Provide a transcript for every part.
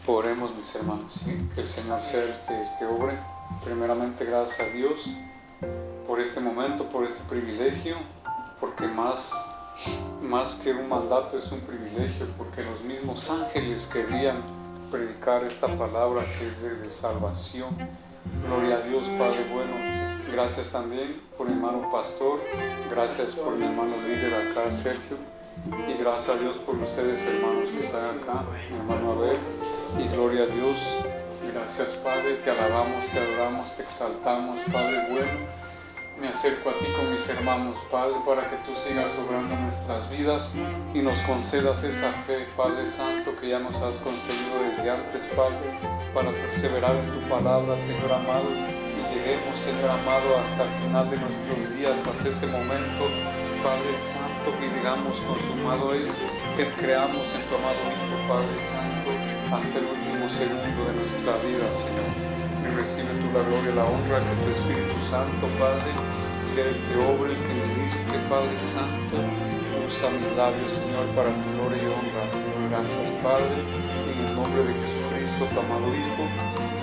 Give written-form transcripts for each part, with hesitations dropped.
Oremos, mis hermanos, ¿sí? Que el Señor sea el que obre. Primeramente, gracias a Dios por este momento, por este privilegio, porque más que un mandato es un privilegio, porque los mismos ángeles querían predicar esta palabra que es de salvación. Gloria a Dios, Padre bueno. Gracias también por mi hermano pastor, gracias por mi hermano líder acá, Sergio, y gracias a Dios por ustedes, hermanos que están acá, mi hermano Abel, y gloria a Dios. Gracias, Padre, te alabamos, te adoramos, te exaltamos, Padre bueno. Me acerco a ti con mis hermanos, Padre, para que tú sigas obrando nuestras vidas y nos concedas esa fe, Padre Santo, que ya nos has concedido desde antes, Padre, para perseverar en tu palabra, Señor amado, y lleguemos, Señor amado, hasta el final de nuestros días, hasta ese momento, Padre Santo, que digamos consumado es, que creamos en tu amado Hijo, Padre Santo, hasta el último segundo de nuestra vida, Señor. Y recibe tú la gloria y la honra, que tu Espíritu Santo, Padre, sea el que obre, el que ministre, Padre Santo. Usa mis labios, Señor, para tu gloria y honra, Señor. Gracias, Padre, en el nombre de Jesucristo, tu amado Hijo.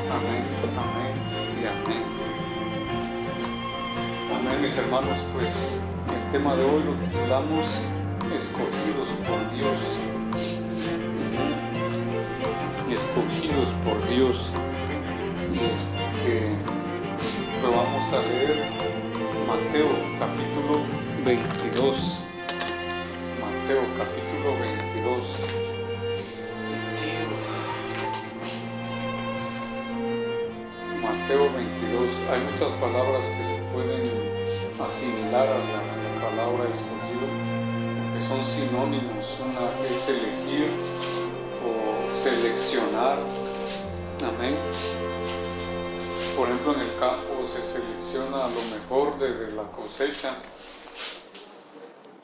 Amén, amén y amén. Amén, mis hermanos, pues el tema de hoy lo titulamos Escogidos por Dios. Y escogidos por Dios. Lo vamos a leer Mateo capítulo 22. Mateo capítulo 22. Mateo 22. Hay muchas palabras que se pueden asimilar a la palabra escogido, porque son sinónimos. Una es elegir o seleccionar. Amén. Por ejemplo, en el campo se selecciona lo mejor de la cosecha,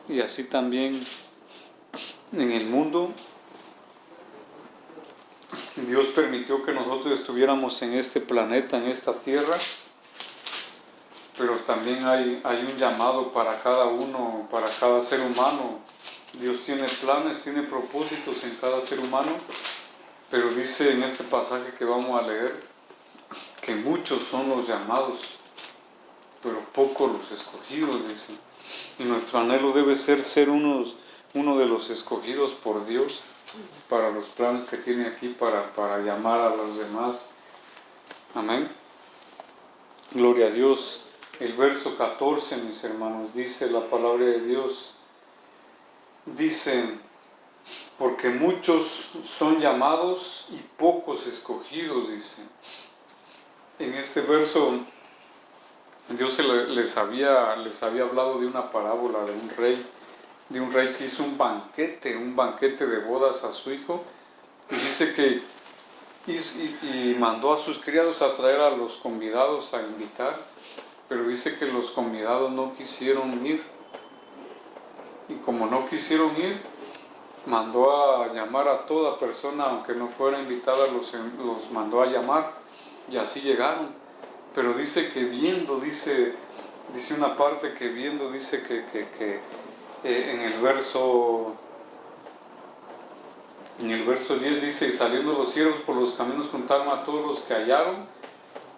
y así también en el mundo. Dios permitió que nosotros estuviéramos en este planeta, en esta tierra, pero también hay un llamado para cada uno, para cada ser humano. Dios tiene planes, tiene propósitos en cada ser humano, pero dice en este pasaje que vamos a leer, que muchos son los llamados, pero pocos los escogidos, dice. Y nuestro anhelo debe ser uno de los escogidos por Dios para los planes que tiene aquí para llamar a los demás. Amén. Gloria a Dios. El verso 14, mis hermanos, dice la palabra de Dios. Dice, porque muchos son llamados y pocos escogidos, dice. En este verso, Dios les había hablado de una parábola de un rey que hizo un banquete de bodas a su hijo, y dice que y mandó a sus criados a traer a los convidados a invitar, pero dice que los convidados no quisieron ir, y como no quisieron ir, mandó a llamar a toda persona, aunque no fuera invitada, los mandó a llamar. Y así llegaron, pero dice que viendo, dice una parte que viendo, dice que en el verso 10 dice, y saliendo los siervos por los caminos juntaron a todos los que hallaron,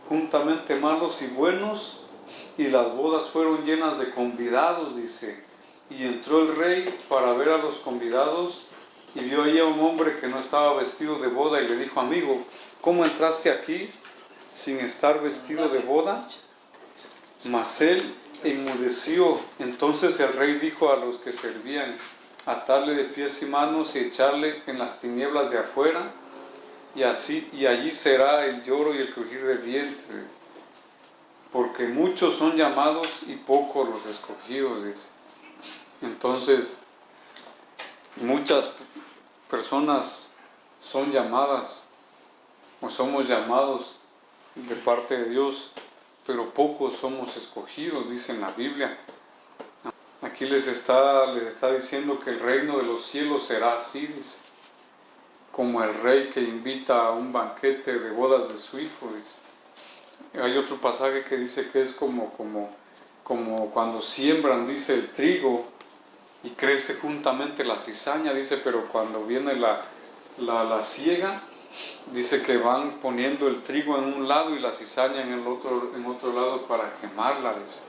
juntamente malos y buenos, y las bodas fueron llenas de convidados, dice. Y entró el rey para ver a los convidados, y vio ahí a un hombre que no estaba vestido de boda, y le dijo, amigo, ¿cómo entraste aquí sin estar vestido de boda? Mas él enmudeció. Entonces el rey dijo a los que servían, atarle de pies y manos y echarle en las tinieblas de afuera, y allí será el lloro y el crujir de dientes, porque muchos son llamados y pocos los escogidos, dice. Entonces, muchas personas son llamadas o somos llamados de parte de Dios, pero pocos somos escogidos, dice en la Biblia. Aquí les está diciendo que el reino de los cielos será así, dice, como el rey que invita a un banquete de bodas de su hijo, dice. Hay otro pasaje que dice que es como cuando siembran, dice, el trigo y crece juntamente la cizaña, dice, pero cuando viene la siega, Dice que van poniendo el trigo en un lado y la cizaña en otro lado para quemarla, dice.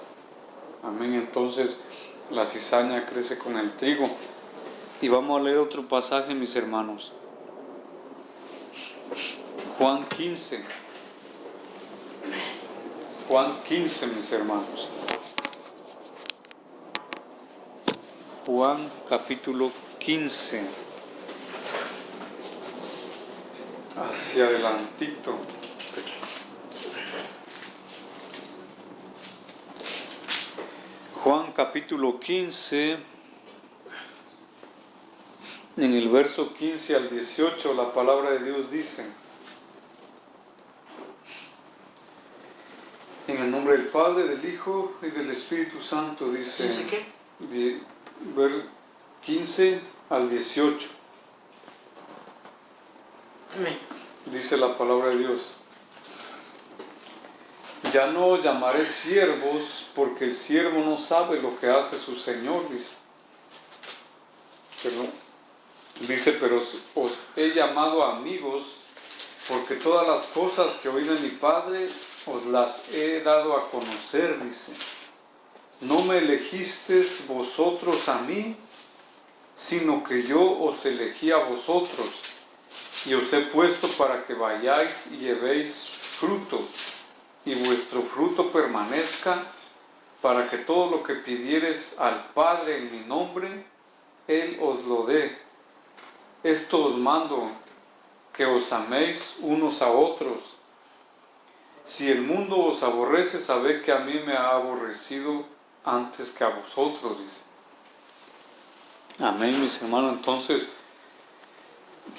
Amén. Entonces la cizaña crece con el trigo. Y vamos a leer otro pasaje, mis hermanos. Juan 15. Juan 15, mis hermanos. Juan capítulo 15. Hacia adelantito. Juan capítulo 15, en el verso 15 al 18, la palabra de Dios dice: en el nombre del Padre, del Hijo y del Espíritu Santo, dice. ¿Dice qué? Ver 15 al 18. Amén. Dice la palabra de Dios: ya no os llamaré siervos, porque el siervo no sabe lo que hace su Señor, dice. Pero os he llamado amigos, porque todas las cosas que oí de mi Padre os las he dado a conocer, dice. No me elegisteis vosotros a mí, sino que yo os elegí a vosotros, y os he puesto para que vayáis y llevéis fruto, y vuestro fruto permanezca, para que todo lo que pidiereis al Padre en mi nombre, Él os lo dé. Esto os mando, que os améis unos a otros. Si el mundo os aborrece, sabed que a mí me ha aborrecido antes que a vosotros, dice. Amén, mis hermanos. Entonces,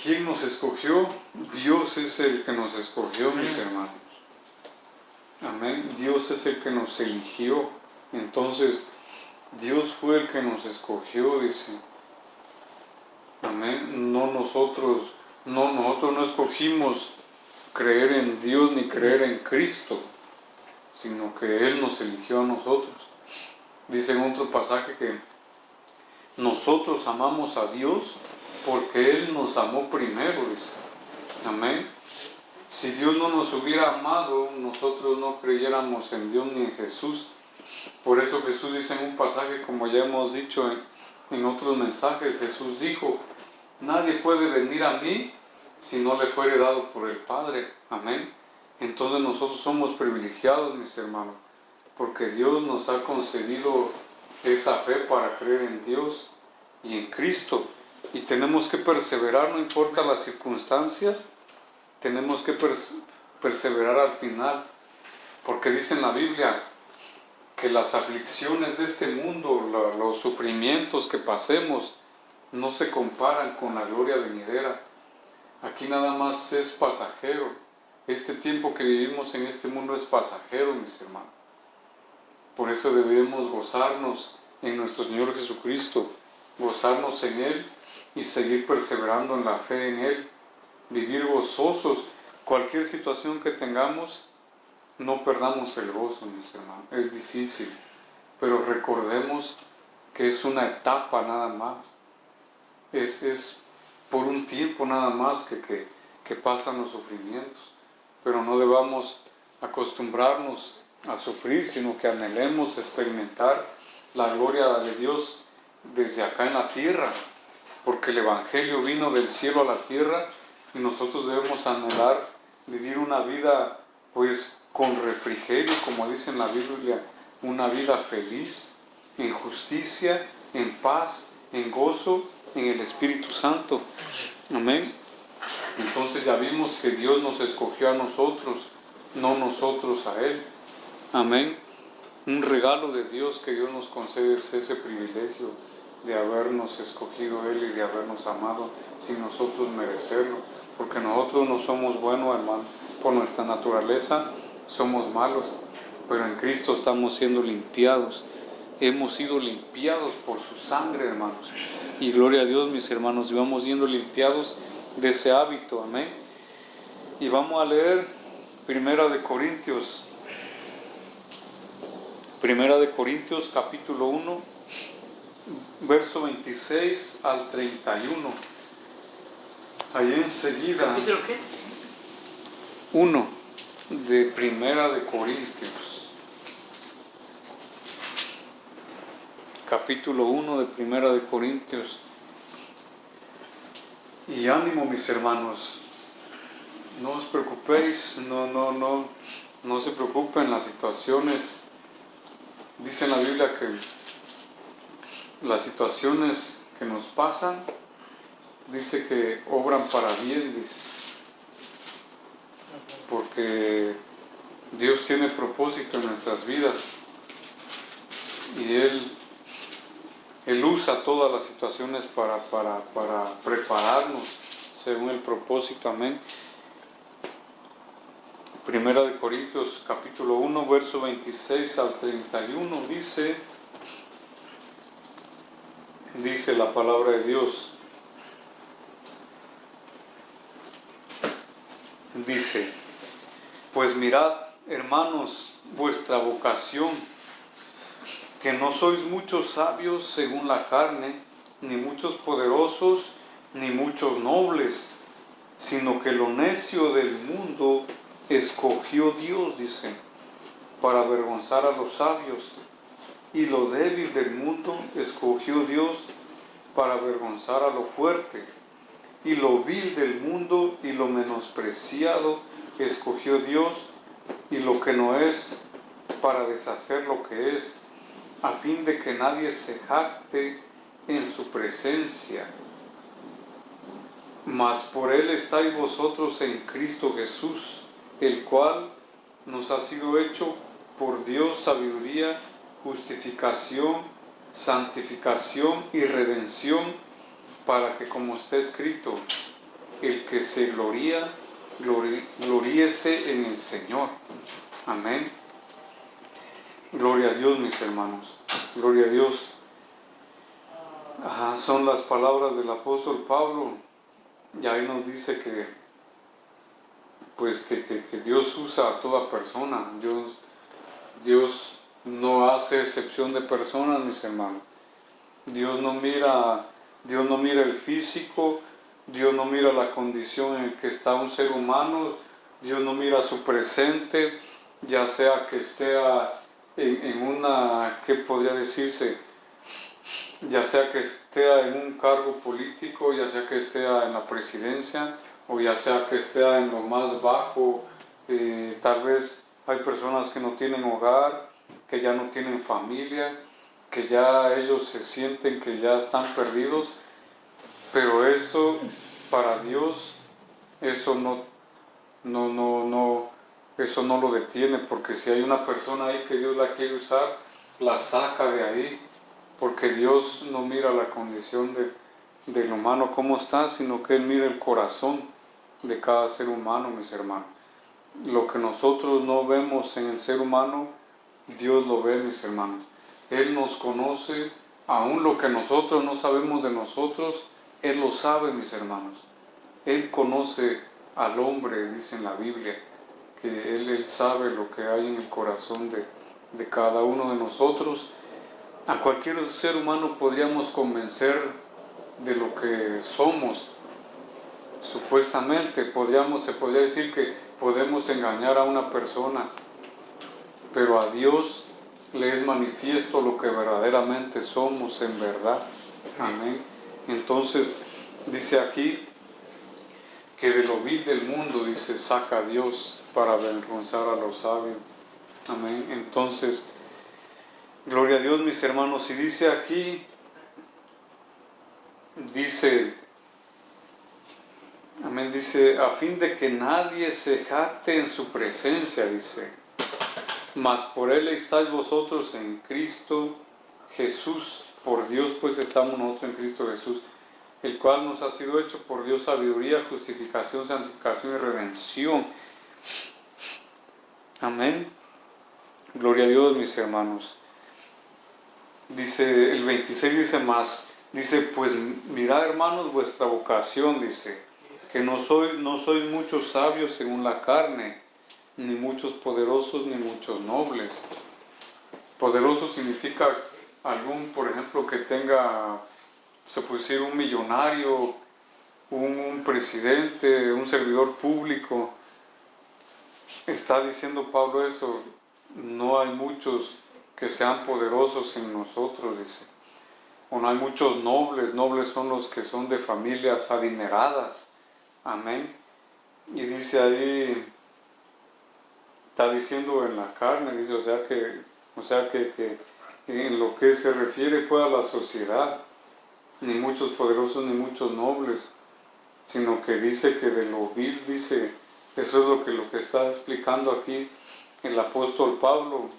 ¿quién nos escogió? Dios es el que nos escogió, mis hermanos. Amén. Dios es el que nos eligió. Entonces, Dios fue el que nos escogió, dice. Amén. Nosotros no escogimos creer en Dios ni creer en Cristo, sino que Él nos eligió a nosotros. Dice en otro pasaje que nosotros amamos a Dios porque Él nos amó primero, dice. Amén. Si Dios no nos hubiera amado, nosotros no creyéramos en Dios ni en Jesús. Por eso Jesús dice en un pasaje, como ya hemos dicho en otros mensajes, Jesús dijo: nadie puede venir a mí si no le fuere dado por el Padre. Amén. Entonces nosotros somos privilegiados, mis hermanos, porque Dios nos ha concedido esa fe para creer en Dios y en Cristo. Y tenemos que perseverar, no importa las circunstancias, tenemos que perseverar al final, porque dice en la Biblia que las aflicciones de este mundo, los sufrimientos que pasemos, no se comparan con la gloria venidera. Aquí nada más es pasajero. Este tiempo que vivimos en este mundo es pasajero, mis hermanos. Por eso debemos gozarnos en nuestro Señor Jesucristo, gozarnos en Él y seguir perseverando en la fe en Él, vivir gozosos. Cualquier situación que tengamos, no perdamos el gozo, mis hermanos. Es difícil, pero recordemos que es una etapa nada más. Es por un tiempo nada más que pasan los sufrimientos, pero no debamos acostumbrarnos a sufrir, sino que anhelemos experimentar la gloria de Dios desde acá en la tierra, porque el Evangelio vino del cielo a la tierra y nosotros debemos anhelar vivir una vida pues con refrigerio, como dice en la Biblia, una vida feliz, en justicia, en paz, en gozo, en el Espíritu Santo. Amén. Entonces ya vimos que Dios nos escogió a nosotros, no nosotros a Él. Amén. Un regalo de Dios que Dios nos concede es ese privilegio de habernos escogido Él y de habernos amado sin nosotros merecerlo. Porque nosotros no somos buenos, hermano. Por nuestra naturaleza somos malos, pero en Cristo estamos siendo limpiados. Hemos sido limpiados por su sangre, hermanos. Y gloria a Dios, mis hermanos, y vamos siendo limpiados de ese hábito. Amén. Y vamos a leer Primera de Corintios capítulo 1, verso 26 al 31. Ahí enseguida. ¿Capítulo qué? 1 de Primera de Corintios. Capítulo 1 de Primera de Corintios. Y ánimo, mis hermanos, no os preocupéis, no se preocupen las situaciones. Dice en la Biblia que las situaciones que nos pasan, dice que obran para bien, dice. Porque Dios tiene propósito en nuestras vidas y Él usa todas las situaciones para prepararnos según el propósito. Amén. Primera de Corintios capítulo 1 verso 26 al 31 dice la palabra de Dios. Dice: pues mirad, hermanos, vuestra vocación, que no sois muchos sabios según la carne, ni muchos poderosos, ni muchos nobles, sino que lo necio del mundo escogió Dios, dice, para avergonzar a los sabios, y lo débil del mundo escogió Dios para avergonzar a lo fuerte, y lo vil del mundo y lo menospreciado escogió Dios, y lo que no es, para deshacer lo que es, a fin de que nadie se jacte en su presencia. Mas por Él estáis vosotros en Cristo Jesús, el cual nos ha sido hecho por Dios sabiduría, justificación, santificación y redención, para que, como está escrito, el que se gloría, gloríese en el Señor. Amén. Gloria a Dios, mis hermanos. Gloria a Dios. Son las palabras del apóstol Pablo. Y ahí nos dice que Dios usa a toda persona. Dios no hace excepción de personas, mis hermanos. Dios no mira el físico, Dios no mira la condición en que está un ser humano, Dios no mira su presente, ya sea que esté en una, ¿qué podría decirse? Ya sea que esté en un cargo político, ya sea que esté en la presidencia, o ya sea que esté en lo más bajo. Tal vez hay personas que no tienen hogar, que ya no tienen familia, que ya ellos se sienten que ya están perdidos, pero eso para Dios, eso eso no lo detiene, porque si hay una persona ahí que Dios la quiere usar, la saca de ahí, porque Dios no mira la condición del humano cómo está, sino que Él mira el corazón de cada ser humano, mis hermanos. Lo que nosotros no vemos en el ser humano, Dios lo ve, mis hermanos. Él nos conoce, aún lo que nosotros no sabemos de nosotros, Él lo sabe, mis hermanos. Él conoce al hombre, dice en la Biblia, que Él sabe lo que hay en el corazón de cada uno de nosotros. A cualquier ser humano podríamos convencer de lo que somos. Supuestamente se podría decir que podemos engañar a una persona, pero a Dios le es manifiesto lo que verdaderamente somos en verdad. Amén. Entonces dice aquí que de lo vil del mundo, dice, saca a Dios para avergonzar a los sabios. Amén. Entonces, gloria a Dios, mis hermanos. Y dice aquí, amén, dice, a fin de que nadie se jacte en su presencia, dice. Mas por Él estáis vosotros en Cristo Jesús. Por Dios pues estamos nosotros en Cristo Jesús, el cual nos ha sido hecho por Dios sabiduría, justificación, santificación y redención. Amén. Gloria a Dios, mis hermanos. Dice el 26, dice, pues mirad, hermanos, vuestra vocación, dice, que no sois muchos sabios según la carne, ni muchos poderosos, ni muchos nobles. Poderoso significa algún, por ejemplo, que tenga, se puede decir, un millonario, un presidente, un servidor público, está diciendo Pablo eso, no hay muchos que sean poderosos en nosotros, dice. O no hay muchos nobles, nobles son los que son de familias adineradas. Amén. Y dice ahí, está diciendo en la carne, dice, o sea que en lo que se refiere pues a la sociedad, ni muchos poderosos ni muchos nobles, sino que dice que de lo vil, dice, eso es lo que está explicando aquí el apóstol Pablo.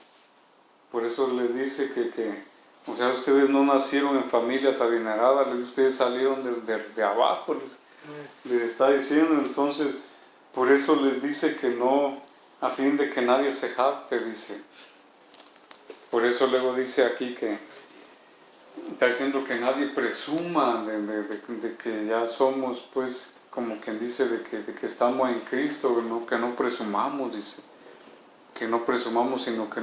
Por eso les dice o sea, ustedes no nacieron en familias adineradas, ustedes salieron de abajo, les está diciendo. Entonces, por eso les dice que no, a fin de que nadie se jacte, dice. Por eso luego dice aquí que está diciendo que nadie presuma de que ya somos, pues, como quien dice, de que estamos en Cristo, ¿no? Que no presumamos, dice. Que no presumamos, sino que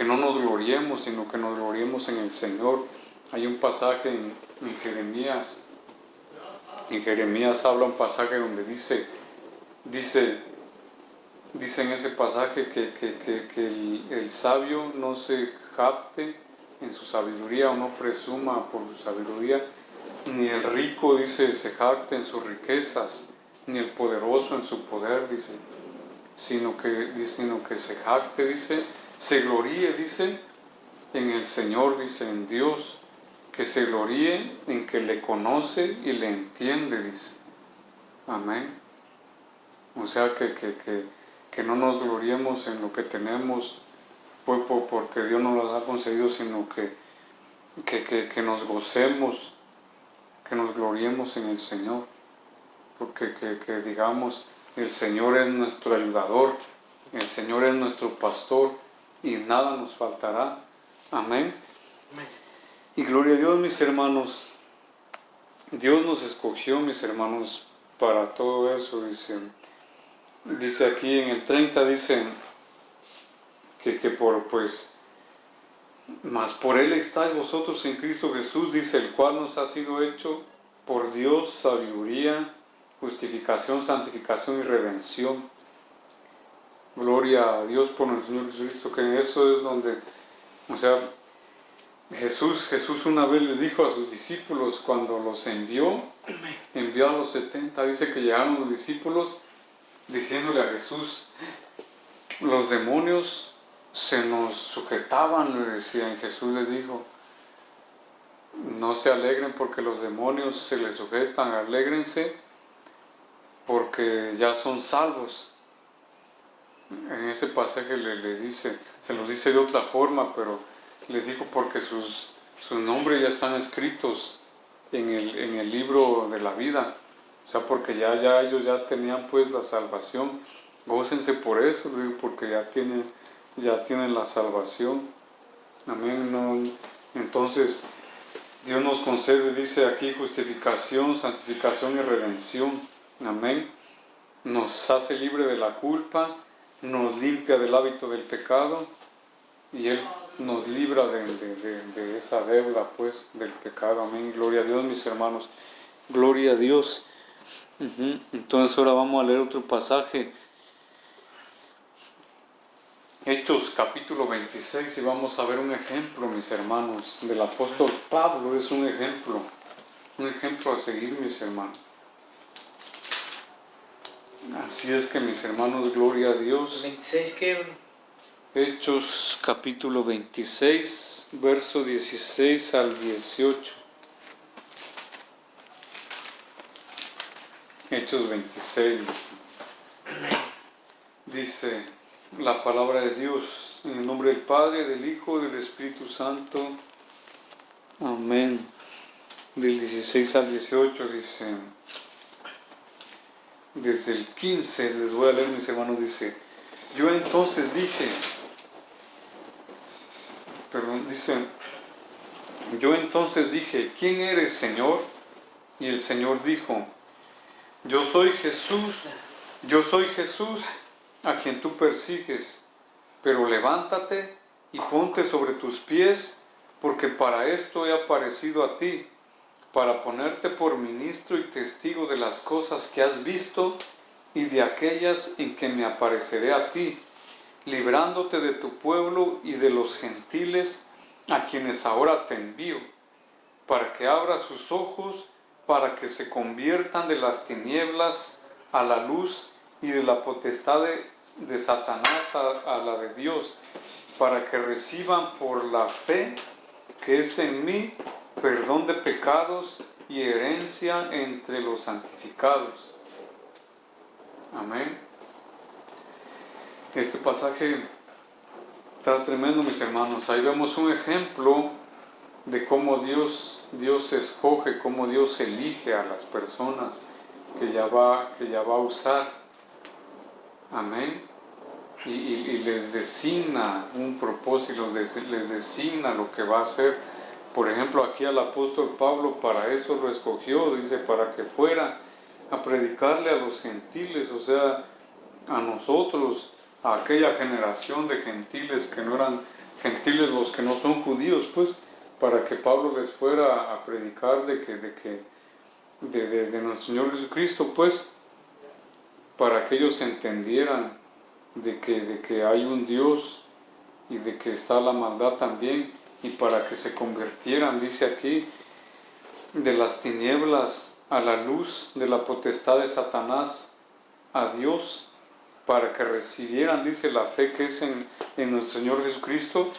no nos gloriemos, sino que nos gloriemos en el Señor. Hay un pasaje en Jeremías. En Jeremías habla un pasaje donde dice en ese pasaje que el sabio no se jacte en su sabiduría o no presuma por su sabiduría, ni el rico, dice, se jacte en sus riquezas, ni el poderoso en su poder, dice, sino que se jacte, dice, se gloríe, dice, en el Señor, dice, en Dios, que se gloríe en que le conoce y le entiende, dice. Amén. O sea que no nos gloriemos en lo que tenemos, pues porque Dios nos lo ha concedido, sino que nos gocemos, que nos gloriemos en el Señor, porque que digamos, el Señor es nuestro ayudador, el Señor es nuestro pastor y nada nos faltará. Amén. Amén. Y gloria a Dios, mis hermanos. Dios nos escogió, mis hermanos, para todo eso. Dice aquí en el 30, dice mas por Él estáis vosotros en Cristo Jesús, dice, el cual nos ha sido hecho por Dios sabiduría, justificación, santificación y redención. Gloria a Dios por nuestro Señor Jesucristo, que en eso es donde, o sea, Jesús una vez le dijo a sus discípulos cuando los envió a los 70, dice que llegaron los discípulos diciéndole a Jesús, los demonios se nos sujetaban, le decían. Jesús les dijo, no se alegren porque los demonios se les sujetan, alégrense porque ya son salvos. En ese pasaje les dice, se los dice de otra forma, pero les dijo porque sus nombres ya están escritos en el libro de la vida. O sea, porque ya ellos ya tenían pues la salvación. Gócense por eso, porque ya tienen la salvación. Amén. No, entonces, Dios nos concede, dice aquí, justificación, santificación y redención. Amén. Nos hace libre de la culpa, nos limpia del hábito del pecado y Él nos libra de esa deuda, pues, del pecado. Amén. Gloria a Dios, mis hermanos. Gloria a Dios. Entonces ahora vamos a leer otro pasaje. Hechos capítulo 26 y vamos a ver un ejemplo, mis hermanos, del apóstol Pablo. Es un ejemplo a seguir, mis hermanos. Así es que, mis hermanos, gloria a Dios. ¿26 qué? Hechos capítulo 26, verso 16 al 18. Hechos 26. Dice la palabra de Dios, en el nombre del Padre, del Hijo y del Espíritu Santo. Amén. Del 16 al 18 dice, desde el 15, les voy a leer, mis hermanos, dice, yo entonces dije, ¿quién eres, Señor? Y el Señor dijo, yo soy Jesús, a quien tú persigues, pero levántate y ponte sobre tus pies, porque para esto he aparecido a ti, para ponerte por ministro y testigo de las cosas que has visto y de aquellas en que me apareceré a ti, librándote de tu pueblo y de los gentiles a quienes ahora te envío, para que abra sus ojos, para que se conviertan de las tinieblas a la luz y de la potestad de Satanás a la de Dios, para que reciban por la fe que es en mí perdón de pecados y herencia entre los santificados. Amén. Este pasaje está tremendo, mis hermanos. Ahí vemos un ejemplo de cómo Dios escoge, cómo Dios elige a las personas que ya va a usar. Amén. Y les designa un propósito, les designa lo que va a hacer. Por ejemplo, aquí al apóstol Pablo para eso lo escogió, dice, para que fuera a predicarle a los gentiles, o sea, a nosotros, a aquella generación de gentiles que no eran gentiles, los que no son judíos, pues, para que Pablo les fuera a predicar de nuestro Señor Jesucristo, pues, para que ellos entendieran de que hay un Dios y de que está la maldad también, y para que se convirtieran, dice aquí, de las tinieblas a la luz, de la potestad de Satanás a Dios, para que recibieran, dice, la fe que es en nuestro Señor Jesucristo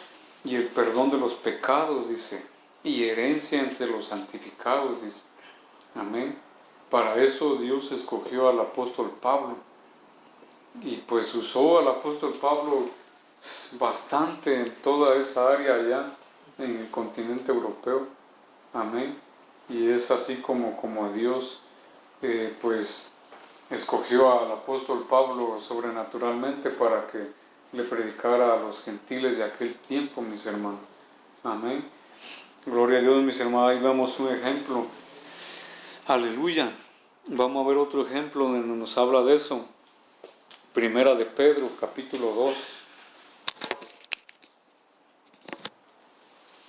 y el perdón de los pecados, dice, y herencia entre los santificados, dice. Amén. Para eso Dios escogió al apóstol Pablo. Y pues usó al apóstol Pablo bastante en toda esa área allá en el continente europeo. Amén. Y es así como Dios pues escogió al apóstol Pablo sobrenaturalmente para que le predicara a los gentiles de aquel tiempo, mis hermanos. Amén. Gloria a Dios, mis hermanos. Ahí vemos un ejemplo. Aleluya. Vamos a ver otro ejemplo donde nos habla de eso. Primera de Pedro, capítulo 2.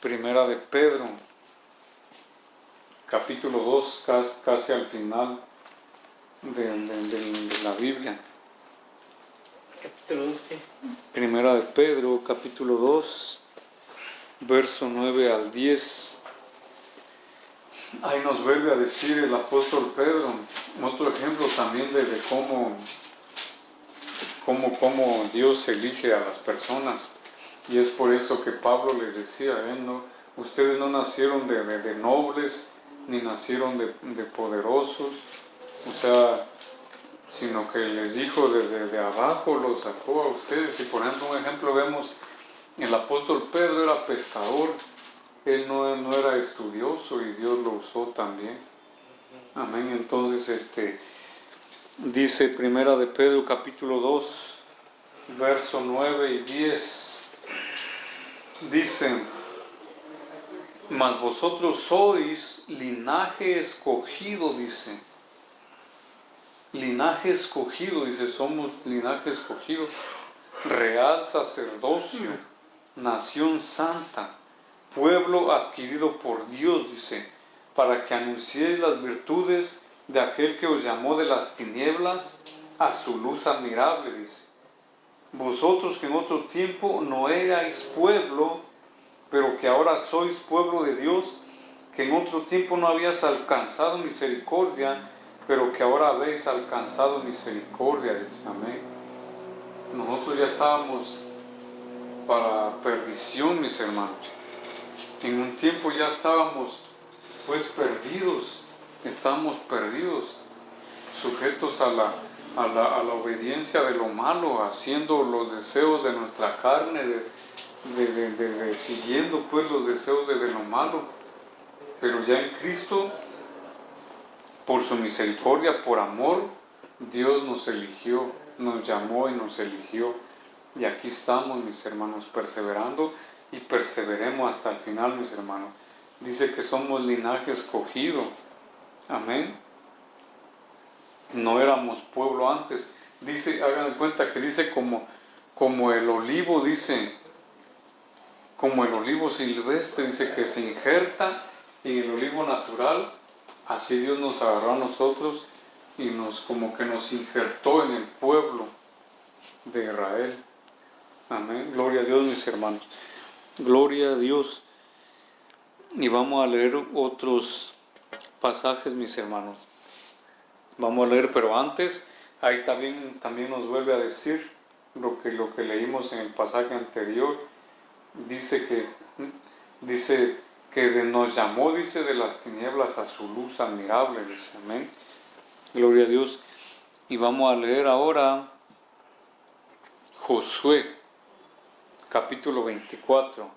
Primera de Pedro, capítulo 2, casi al final de la Biblia. Capítulo 12. Primera de Pedro, capítulo 2, verso 9 al 10. Ahí nos vuelve a decir el apóstol Pedro, otro ejemplo también de cómo Dios elige a las personas. Y es por eso que Pablo les decía, ¿no? Ustedes no nacieron de nobles, ni nacieron de poderosos, o sea, sino que les dijo de abajo, los sacó a ustedes. Y por ejemplo, un ejemplo vemos, el apóstol Pedro era pescador, él no era estudioso y Dios lo usó también. Amén. Entonces, dice Primera de Pedro, capítulo 2, verso 9 y 10. Dice, mas vosotros sois linaje escogido, dice. Linaje escogido, dice, somos linaje escogido. Real sacerdocio, nación santa, pueblo adquirido por Dios, dice, para que anunciéis las virtudes de aquel que os llamó de las tinieblas a su luz admirable, dice. Vosotros que en otro tiempo no erais pueblo, pero que ahora sois pueblo de Dios, que en otro tiempo no habías alcanzado misericordia, pero que ahora habéis alcanzado misericordia, dice. Amén. Nosotros ya estábamos para perdición, mis hermanos. En un tiempo ya estábamos pues perdidos, estábamos perdidos, sujetos a la obediencia de lo malo, haciendo los deseos de nuestra carne, siguiendo pues los deseos de lo malo. Pero ya en Cristo, por su misericordia, por amor, Dios nos eligió, nos llamó y nos eligió. Y aquí estamos, mis hermanos, perseverando y perseveremos hasta el final, mis hermanos. Dice que somos linaje escogido. Amén. No éramos pueblo antes. Dice, hagan cuenta que dice como el olivo, dice, como el olivo silvestre, dice que se injerta en el olivo natural. Así Dios nos agarró a nosotros y como que nos injertó en el pueblo de Israel. Amén. Gloria a Dios, mis hermanos. Gloria a Dios. Y vamos a leer otros pasajes, mis hermanos. Vamos a leer, pero antes, ahí también nos vuelve a decir lo que leímos en el pasaje anterior. Dice que nos llamó, dice, de las tinieblas a su luz admirable, dice. Amén. Gloria a Dios. Y vamos a leer ahora Josué, capítulo 24.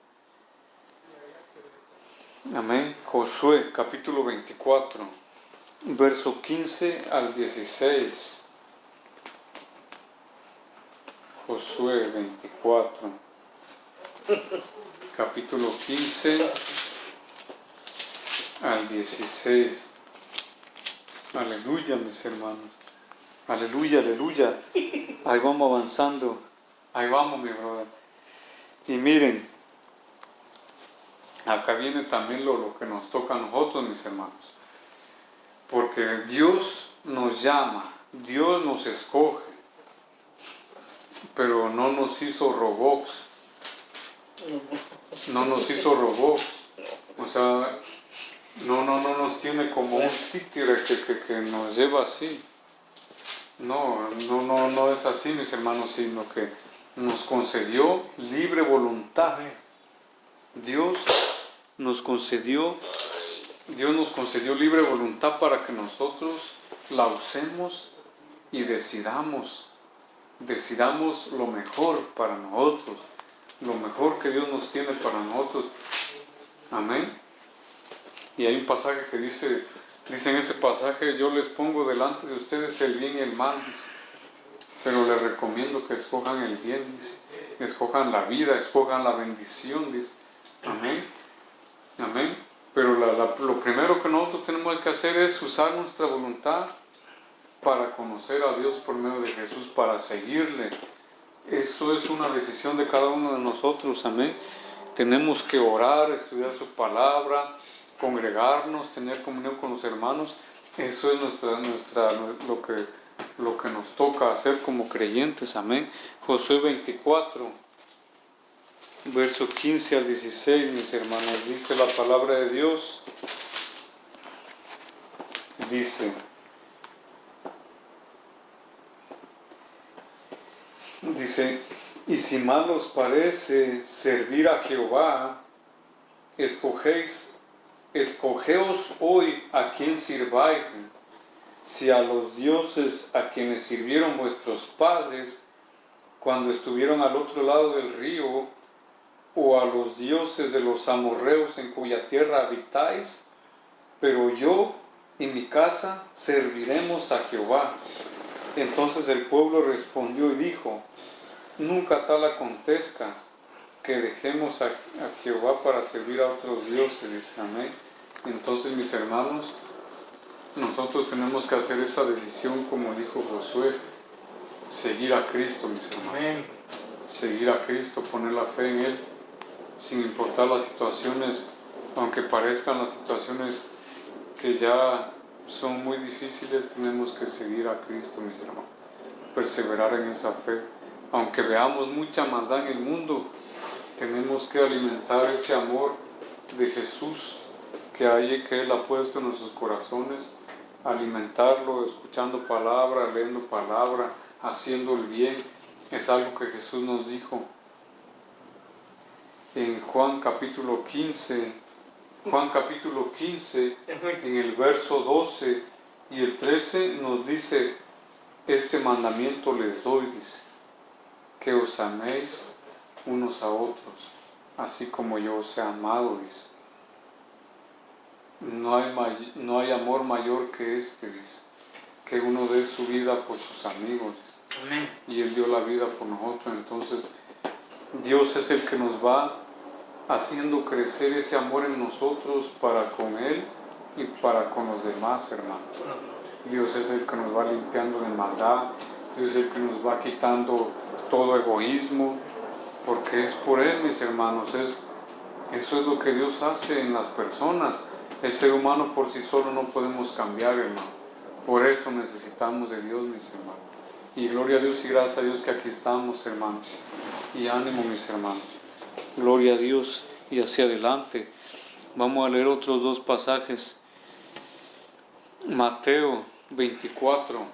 Amén. Josué, capítulo 24, verso 15 al 16. Josué 24, capítulo 15 al 16. Aleluya, mis hermanos. Aleluya, aleluya. Ahí vamos avanzando. Ahí vamos, mi brother. Y miren, acá viene también lo que nos toca a nosotros, mis hermanos. Porque Dios nos llama, Dios nos escoge, pero no nos hizo robots. No nos hizo robots. O sea, no nos tiene como un títere que nos lleva así. No es así, mis hermanos, sino que nos concedió libre voluntad. Dios nos concedió libre voluntad para que nosotros la usemos y decidamos lo mejor para nosotros, lo mejor que Dios nos tiene para nosotros. Amén. Y hay un pasaje que dice en ese pasaje: yo les pongo delante de ustedes el bien y el mal, dice, pero les recomiendo que escojan el bien, dice, escojan la vida, escojan la bendición, dice. Amén. Amén. Pero lo primero que nosotros tenemos que hacer es usar nuestra voluntad para conocer a Dios por medio de Jesús, para seguirle. Eso es una decisión de cada uno de nosotros. Amén. Tenemos que orar, estudiar su palabra, congregarnos, tener comunión con los hermanos. Eso es lo que nos toca hacer como creyentes. Amén. Josué 24, verso 15 al 16, mis hermanos, dice la palabra de Dios. Dice, y si mal os parece servir a Jehová, escogeos hoy a quién sirváis, si a los dioses a quienes sirvieron vuestros padres cuando estuvieron al otro lado del río, o a los dioses de los amorreos en cuya tierra habitáis, pero yo y mi casa serviremos a Jehová. Entonces el pueblo respondió y dijo, nunca tal acontezca que dejemos a Jehová para servir a otros dioses. Dice, amén. Entonces, mis hermanos, nosotros tenemos que hacer esa decisión como dijo Josué, seguir a Cristo, mis hermanos. Amén. Seguir a Cristo, poner la fe en Él, sin importar las situaciones, aunque parezcan las situaciones que ya son muy difíciles, tenemos que seguir a Cristo, mis hermanos, perseverar en esa fe. Aunque veamos mucha maldad en el mundo, tenemos que alimentar ese amor de Jesús que Él ha puesto en nuestros corazones, alimentarlo, escuchando palabra, leyendo palabra, haciendo el bien. Es algo que Jesús nos dijo en Juan capítulo 15, en el verso 12 y el 13 nos dice, este mandamiento les doy, dice, que os améis unos a otros, así como yo os he amado, dice. No hay amor mayor que este, dice, que uno dé su vida por sus amigos, dice. Amén. Y Él dio la vida por nosotros. Entonces, Dios es el que nos va haciendo crecer ese amor en nosotros para con Él y para con los demás, hermanos. Dios es el que nos va limpiando de maldad, Dios es el que nos va quitando todo egoísmo, porque es por Él, mis hermanos, eso es lo que Dios hace en las personas. El ser humano por sí solo no podemos cambiar, hermano. Por eso necesitamos de Dios, mis hermanos. Y gloria a Dios y gracias a Dios que aquí estamos, hermanos. Y ánimo, mis hermanos. Gloria a Dios y hacia adelante. Vamos a leer otros dos pasajes. Mateo 24.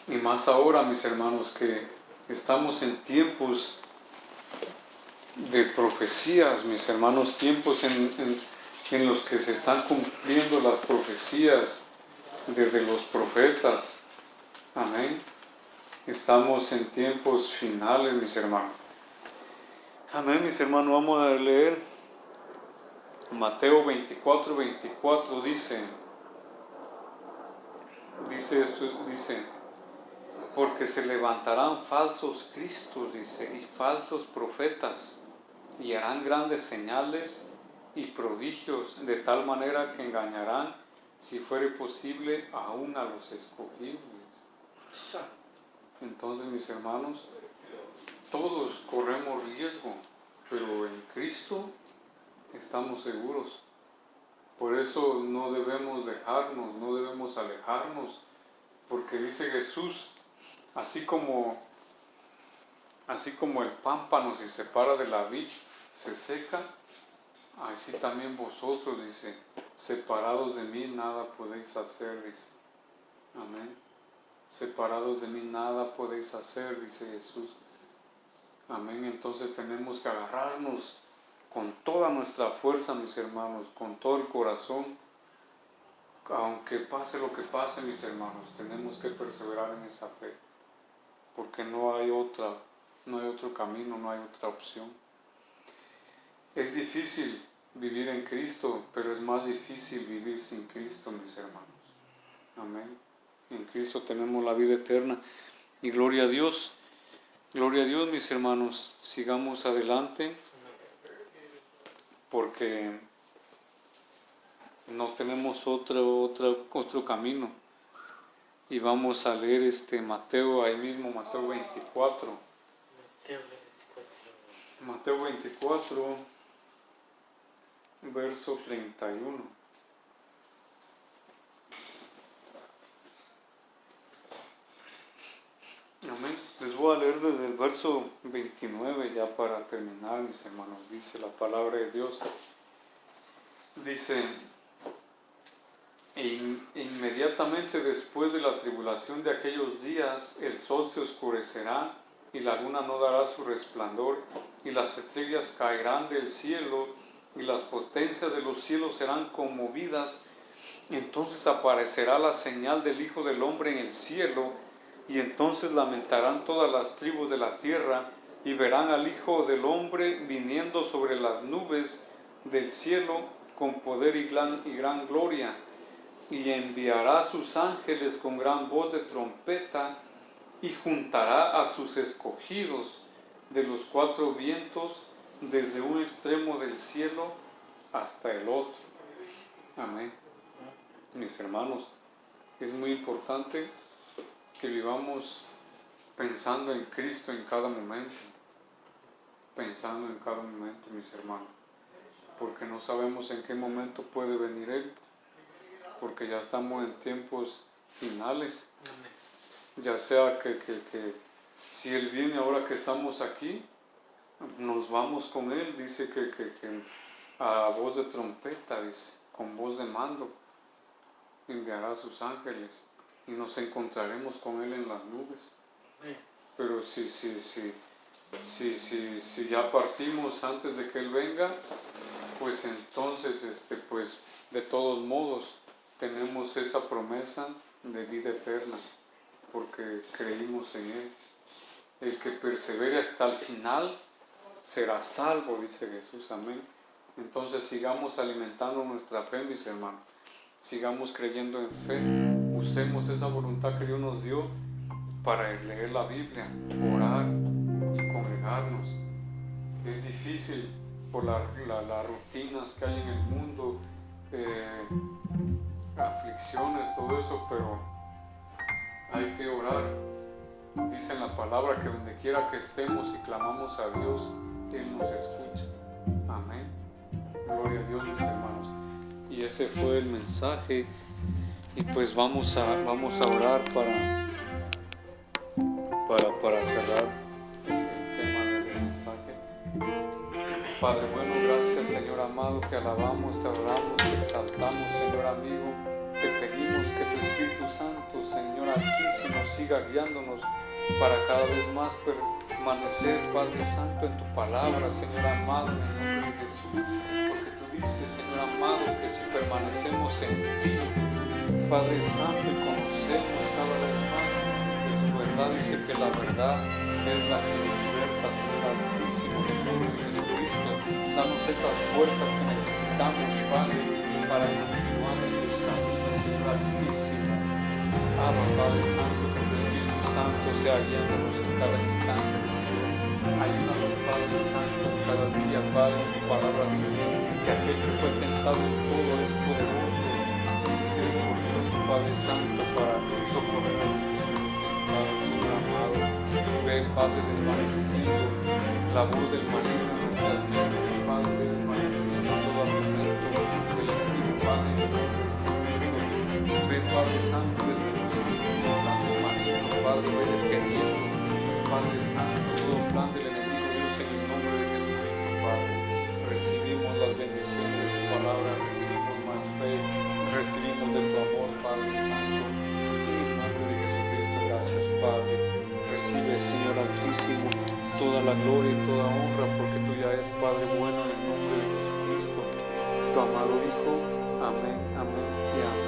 Y más ahora, mis hermanos, que estamos en tiempos de profecías, mis hermanos, tiempos en los que se están cumpliendo las profecías desde los profetas. Amén. Estamos en tiempos finales, mis hermanos. Amén, mis hermanos. Vamos a leer Mateo 24, 24. Dice porque se levantarán falsos cristos, dice, y falsos profetas, y harán grandes señales y prodigios, de tal manera que engañarán, si fuere posible, aún a los escogidos. Entonces, mis hermanos, todos corremos riesgo, pero en Cristo estamos seguros. Por eso no debemos dejarnos, no debemos alejarnos, porque dice Jesús, así como el pámpano se separa de la vid, se seca, así también vosotros, dice, separados de mí nada podéis hacer, dice. Amén. Separados de mí nada podéis hacer, dice Jesús. Amén. Entonces tenemos que agarrarnos con toda nuestra fuerza, mis hermanos, con todo el corazón. Aunque pase lo que pase, mis hermanos, tenemos que perseverar en esa fe, porque no hay otro camino, no hay otra opción. Es difícil vivir en Cristo, pero es más difícil vivir sin Cristo, mis hermanos. Amén. En Cristo tenemos la vida eterna. Y gloria a Dios, mis hermanos. Sigamos adelante, porque no tenemos otro camino. Y vamos a leer Mateo, ahí mismo, Mateo 24. Mateo 24, verso 31. Amén. Les voy a leer desde el verso 29 ya para terminar, mis hermanos. Dice la palabra de Dios. Dice, inmediatamente después de la tribulación de aquellos días, el sol se oscurecerá y la luna no dará su resplandor, y las estrellas caerán del cielo, y las potencias de los cielos serán conmovidas. Entonces aparecerá la señal del Hijo del Hombre en el cielo, y entonces lamentarán todas las tribus de la tierra, y verán al Hijo del Hombre viniendo sobre las nubes del cielo con poder y gran gloria. Y enviará a sus ángeles con gran voz de trompeta, y juntará a sus escogidos de los cuatro vientos, desde un extremo del cielo hasta el otro. Amén. Mis hermanos, es muy importante que vivamos pensando en Cristo en cada momento. Pensando en cada momento, mis hermanos. Porque no sabemos en qué momento puede venir Él. Porque ya estamos en tiempos finales. Ya sea que si Él viene ahora que estamos aquí, nos vamos con Él. Dice que a voz de trompeta, dice, con voz de mando, enviará a sus ángeles y nos encontraremos con Él en las nubes. Pero si ya partimos antes de que Él venga, pues entonces pues de todos modos tenemos esa promesa de vida eterna, porque creímos en Él. El que persevere hasta el final será salvo, dice Jesús. Amén. Entonces sigamos alimentando nuestra fe, mis hermanos. Sigamos creyendo en fe. Usemos esa voluntad que Dios nos dio para leer la Biblia, orar y congregarnos. Es difícil por las rutinas que hay en el mundo, aflicciones, todo eso, pero hay que orar. Dice en la palabra que donde quiera que estemos y clamamos a Dios, Él nos escucha. Amén. Gloria a Dios, mis hermanos. Y ese fue el mensaje. Y pues vamos a orar para cerrar el tema del mensaje. Padre bueno, gracias Señor amado, te alabamos, te adoramos, te exaltamos Señor amigo. Te pedimos que tu Espíritu Santo, Señor Altísimo, siga guiándonos para cada vez más permanecer, Padre Santo, en tu palabra, Señor amado, en el nombre de Jesús. Porque tú dices, Señor amado, que si permanecemos en ti, Padre Santo, y conocemos cada vez más de tu verdad, dice que la verdad es la que nos liberta, Señor Altísimo, en el nombre de Jesucristo. Danos esas fuerzas que necesitamos, Padre, para continuar en tus caminos, Señor Altísimo. Padre Santo, que tu Espíritu Santo sea guiándonos en cada instante, Señor. Ayúdanos, Padre Santo, cada día, Padre, tu palabra dice que aquel que fue tentado en todo es poderoso y misericordioso, Padre Santo, para socorrer a los tentados, Señor amado. Ve, Padre, desvaneciendo la voz del maligno en nuestras mentes, Padre, desvaneciendo todo argumento del enemigo, Padre, en el nombre de Jesucristo. Ve, Padre Santo, desde nuestro plan del maligno, Padre, ve deteniendo, Padre Santo, todo plan del enemigo, Dios, en el nombre de Jesucristo, Padre. Recibimos las bendiciones de tu palabra, recibimos más fe, recibimos de tu amor, Padre Santo, en el nombre de Jesucristo. Gracias, Padre. Recibe, Señor Altísimo, toda la gloria y toda honra, porque tú ya eres Padre bueno, en el nombre de Jesucristo, tu amado Hijo. Amén, amén y amén.